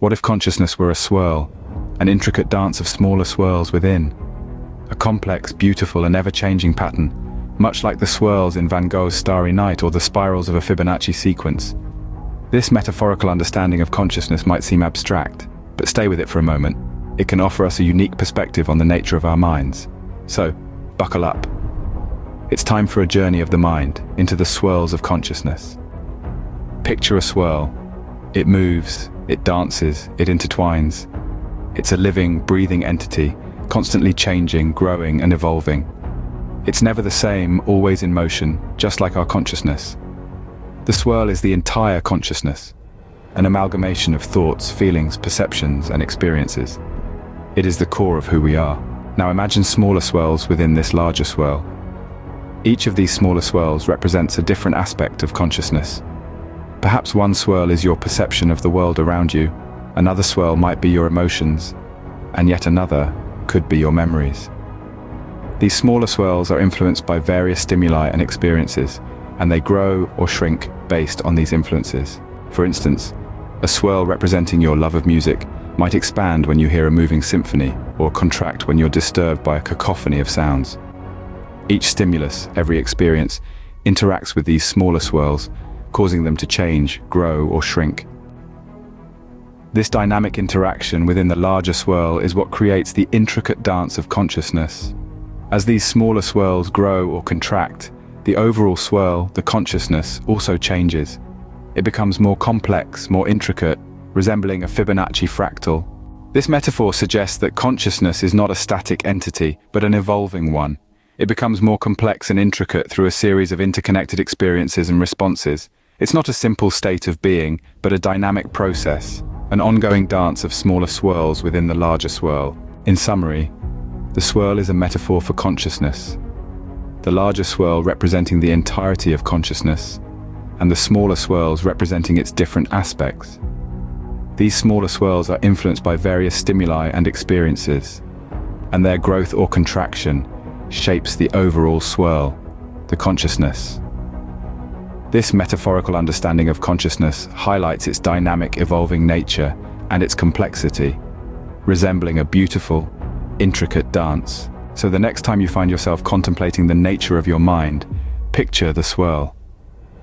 What if consciousness were a swirl, an intricate dance of smaller swirls within? A complex, beautiful, and ever-changing pattern, much like the swirls in Van Gogh's Starry Night or the spirals of a Fibonacci sequence. This metaphorical understanding of consciousness might seem abstract, but stay with it for a moment. It can offer us a unique perspective on the nature of our minds. So, buckle up. It's time for a journey of the mind into the swirls of consciousness. Picture a swirl. It moves, it dances, it intertwines. It's a living, breathing entity, constantly changing, growing, and evolving. It's never the same, always in motion, just like our consciousness. The swirl is the entire consciousness, an amalgamation of thoughts, feelings, perceptions, and experiences. It is the core of who we are. Now imagine smaller swirls within this larger swirl. Each of these smaller swirls represents a different aspect of consciousness. Perhaps one swirl is your perception of the world around you, another swirl might be your emotions, and yet another could be your memories. These smaller swirls are influenced by various stimuli and experiences, and they grow or shrink based on these influences. For instance, a swirl representing your love of music might expand when you hear a moving symphony, or contract when you're disturbed by a cacophony of sounds. Each stimulus, every experience, interacts with these smaller swirls, causing them to change, grow, or shrink. This dynamic interaction within the larger swirl is what creates the intricate dance of consciousness. As these smaller swirls grow or contract, the overall swirl, the consciousness, also changes. It becomes more complex, more intricate, resembling a Fibonacci fractal. This metaphor suggests that consciousness is not a static entity, but an evolving one. It becomes more complex and intricate through a series of interconnected experiences and responses. It's not a simple state of being, but a dynamic process, an ongoing dance of smaller swirls within the larger swirl. In summary, the swirl is a metaphor for consciousness, the larger swirl representing the entirety of consciousness, and the smaller swirls representing its different aspects. These smaller swirls are influenced by various stimuli and experiences, and their growth or contraction shapes the overall swirl, the consciousness. This metaphorical understanding of consciousness highlights its dynamic, evolving nature and its complexity, resembling a beautiful, intricate dance. So the next time you find yourself contemplating the nature of your mind, picture the swirl.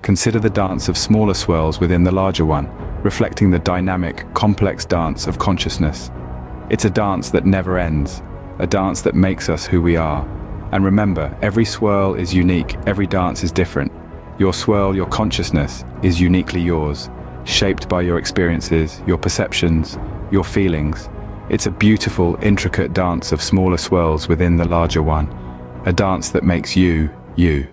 Consider the dance of smaller swirls within the larger one, reflecting the dynamic, complex dance of consciousness. It's a dance that never ends, a dance that makes us who we are. And remember, every swirl is unique, every dance is different. Your swirl, your consciousness, is uniquely yours, shaped by your experiences, your perceptions, your feelings. It's a beautiful, intricate dance of smaller swirls within the larger one, a dance that makes you, you.